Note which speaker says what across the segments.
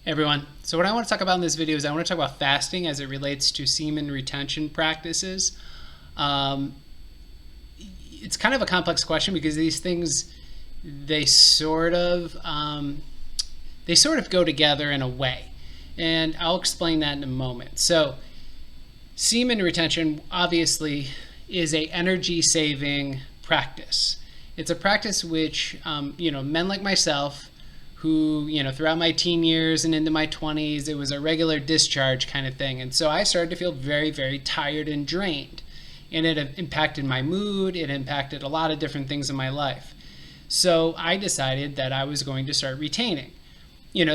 Speaker 1: Hey everyone. So what I want to talk about in this video is I want to talk about fasting as it relates to semen retention practices. Um, it's kind of a complex question because these things they sort of they sort of go together in a way, and I'll explain that in a moment. So semen retention obviously is a energy saving practice. It's a practice which men like myself who, throughout my teen years and into my 20s, it was a regular discharge kind of thing. And so I started to feel very, very tired and drained. And it impacted my mood, it impacted a lot of different things in my life. So I decided that I was going to start retaining.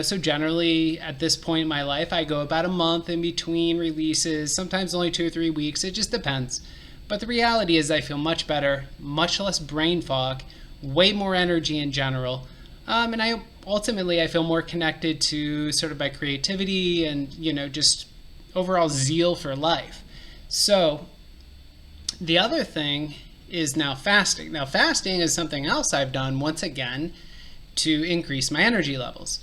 Speaker 1: So generally at this point in my life, I go about a month in between releases, sometimes only 2 or 3 weeks, it just depends. But the reality is I feel much better, much less brain fog, way more energy in general. And I feel more connected to sort of my creativity and, just overall zeal for life. So the other thing is now fasting. Now, fasting is something else I've done once again to increase my energy levels.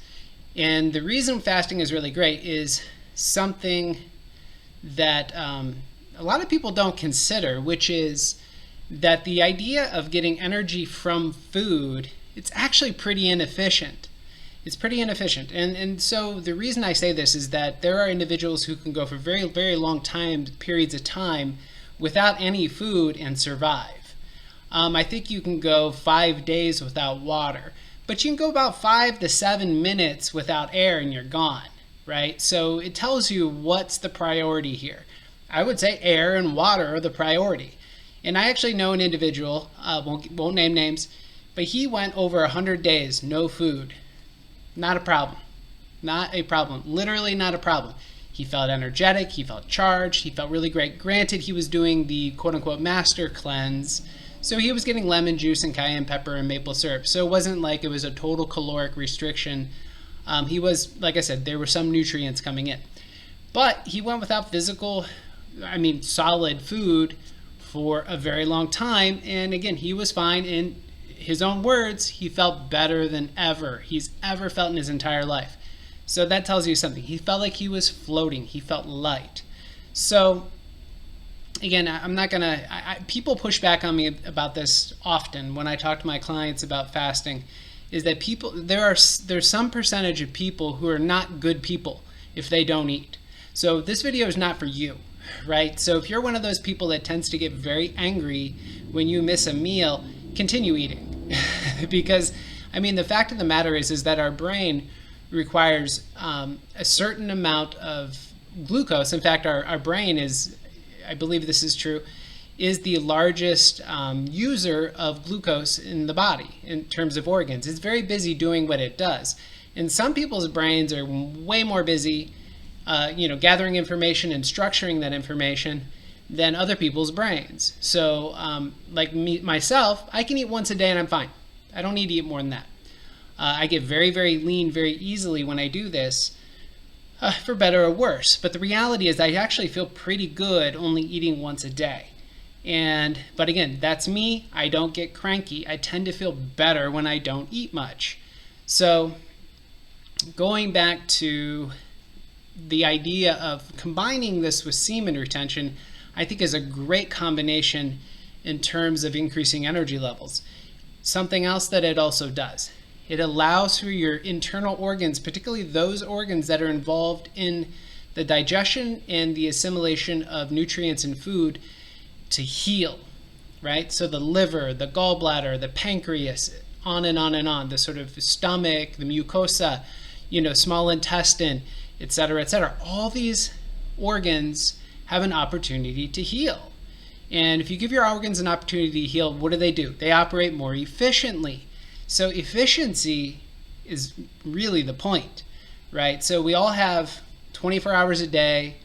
Speaker 1: And the reason fasting is really great is something that a lot of people don't consider, which is that the idea of getting energy from food, it's actually pretty inefficient. It's pretty inefficient. And so the reason I say this is that there are individuals who can go for very, very long periods of time without any food and survive. I think you can go 5 days without water, but you can go about 5 to 7 minutes without air and you're gone, right? So it tells you what's the priority here. I would say air and water are the priority. And I actually know an individual, won't name names, but he went over 100 days, no food. Not a problem. Not a problem. Literally not a problem. He felt energetic. He felt charged. He felt really great. Granted, he was doing the quote-unquote master cleanse. So he was getting lemon juice and cayenne pepper and maple syrup. So it wasn't like it was a total caloric restriction. He was, like I said, there were some nutrients coming in. But he went without solid food for a very long time. And again, he was fine. In his own words, he felt better than ever he's ever felt in his entire life. So that tells you something. He felt like he was floating. He felt light. So again, I'm not gonna. People push back on me about this often when I talk to my clients about fasting. Is that there's some percentage of people who are not good people if they don't eat. So this video is not for you, right? So if you're one of those people that tends to get very angry when you miss a meal, continue eating. Because the fact of the matter is that our brain requires a certain amount of glucose. In fact, our brain is, I believe this is true, is the largest user of glucose in the body in terms of organs. It's very busy doing what it does. And some people's brains are way more busy gathering information and structuring that information than other people's brains. So like myself, I can eat once a day and I'm fine. I don't need to eat more than that. I get very, very lean very easily when I do this, for better or worse. But the reality is I actually feel pretty good only eating once a day. But again, that's me. I don't get cranky. I tend to feel better when I don't eat much. So going back to the idea of combining this with semen retention, I think is a great combination in terms of increasing energy levels. Something else that it also does, it allows for your internal organs, particularly those organs that are involved in the digestion and the assimilation of nutrients in food, to heal, right? So the liver, the gallbladder, the pancreas, on and on and on, the sort of stomach, the mucosa, small intestine, etc., etc. All these organs have an opportunity to heal. And if you give your organs an opportunity to heal, what do? They operate more efficiently. So efficiency is really the point, right? So we all have 24 hours a day.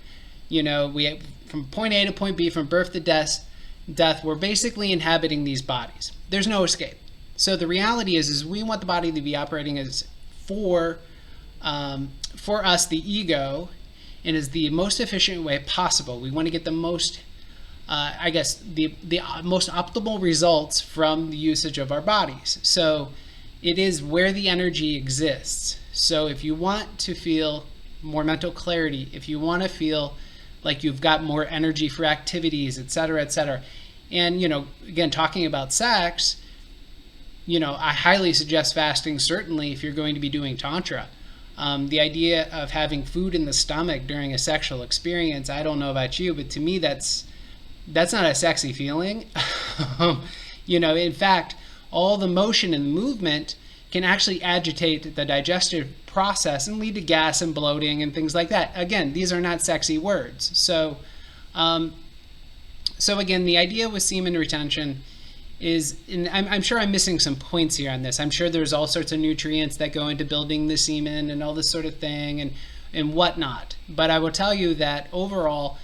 Speaker 1: We have, from point A to point B, from birth to death, we're basically inhabiting these bodies. There's no escape. So the reality is we want the body to be operating as for us, the ego, and is the most efficient way possible. We want to get the most the most optimal results from the usage of our bodies. So it is where the energy exists. So if you want to feel more mental clarity, if you want to feel like you've got more energy for activities, etc., etc. And, again, talking about sex, I highly suggest fasting, certainly if you're going to be doing Tantra. The idea of having food in the stomach during a sexual experience, I don't know about you, but to me, that's not a sexy feeling. In fact, all the motion and movement can actually agitate the digestive process and lead to gas and bloating and things like that. Again, these are not sexy words. So again, the idea with semen retention is, and I'm sure I'm missing some points here on this. I'm sure there's all sorts of nutrients that go into building the semen and all this sort of thing and whatnot. But I will tell you that overall,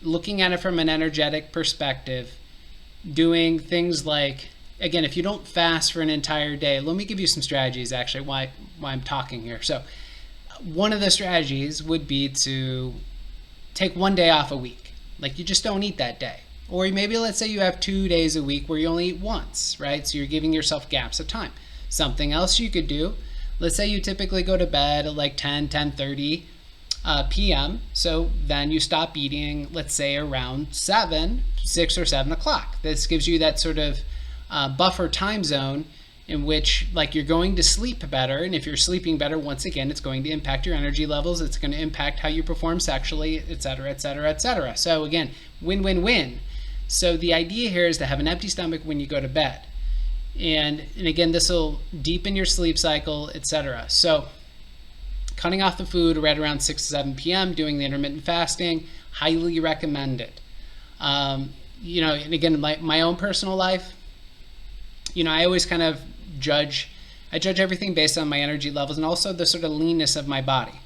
Speaker 1: looking at it from an energetic perspective, doing things like, again, if you don't fast for an entire day, let me give you some strategies actually why I'm talking here. So one of the strategies would be to take one day off a week. Like, you just don't eat that day. Or maybe let's say you have 2 days a week where you only eat once, right? So you're giving yourself gaps of time. Something else you could do, let's say you typically go to bed at like 10:30 p.m. So then you stop eating, let's say around 6 or 7 o'clock. This gives you that sort of buffer time zone in which, like, you're going to sleep better. And if you're sleeping better, once again, it's going to impact your energy levels. It's going to impact how you perform sexually, et cetera, et cetera, et cetera. So again, win-win-win. So the idea here is to have an empty stomach when you go to bed. And again, this will deepen your sleep cycle, etc. So cutting off the food right around 6 to 7 p.m., doing the intermittent fasting, highly recommend it. And again, my own personal life, I always kind of judge everything based on my energy levels and also the sort of leanness of my body.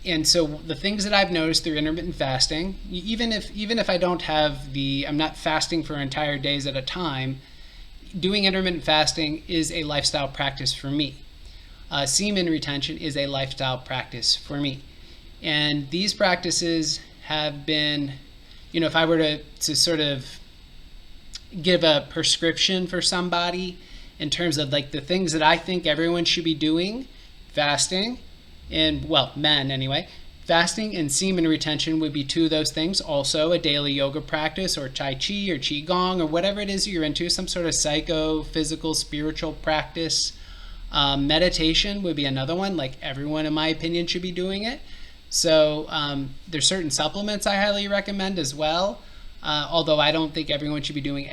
Speaker 1: And so the things that I've noticed through intermittent fasting, even if I don't have I'm not fasting for entire days at a time, doing intermittent fasting is a lifestyle practice for me. Semen retention is a lifestyle practice for me. And these practices have been, if I were to sort of give a prescription for somebody in terms of like the things that I think everyone should be doing, fasting, and men anyway, fasting and semen retention would be two of those things. Also a daily yoga practice or Tai Chi or Qigong or whatever it is you're into, some sort of psycho-physical spiritual practice. Meditation would be another one, like everyone in my opinion should be doing it. So there's certain supplements I highly recommend as well, although I don't think everyone should be doing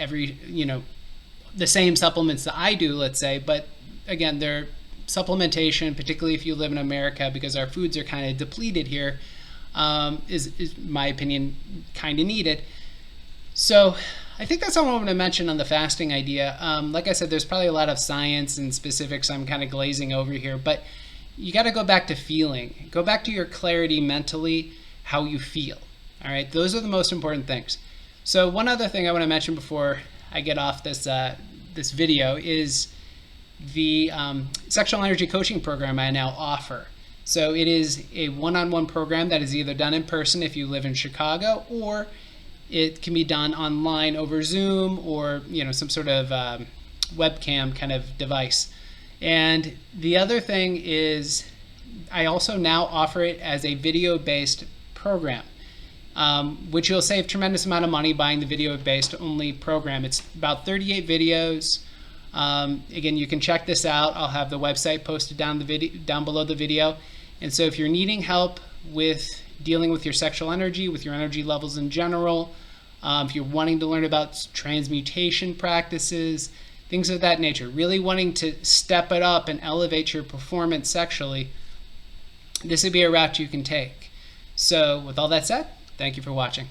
Speaker 1: the same supplements that I do, let's say. But again, they're supplementation, particularly if you live in America, because our foods are kind of depleted here, is my opinion kind of needed. So I think that's all I want to mention on the fasting idea. Like I said, there's probably a lot of science and specifics I'm kind of glazing over here, but you got to go back to feeling. Go back to your clarity mentally, how you feel. All right, those are the most important things. So one other thing I want to mention before I get off this video is the sexual energy coaching program I now offer. So it is a one-on-one program that is either done in person if you live in Chicago, or it can be done online over Zoom or some sort of webcam kind of device. And the other thing is I also now offer it as a video-based program, which you'll save tremendous amount of money buying the video-based only program. It's about 38 videos. Again, you can check this out. I'll have the website posted down below the video. And so if you're needing help with dealing with your sexual energy, with your energy levels in general, if you're wanting to learn about transmutation practices, things of that nature, really wanting to step it up and elevate your performance sexually, this would be a route you can take. So with all that said, thank you for watching.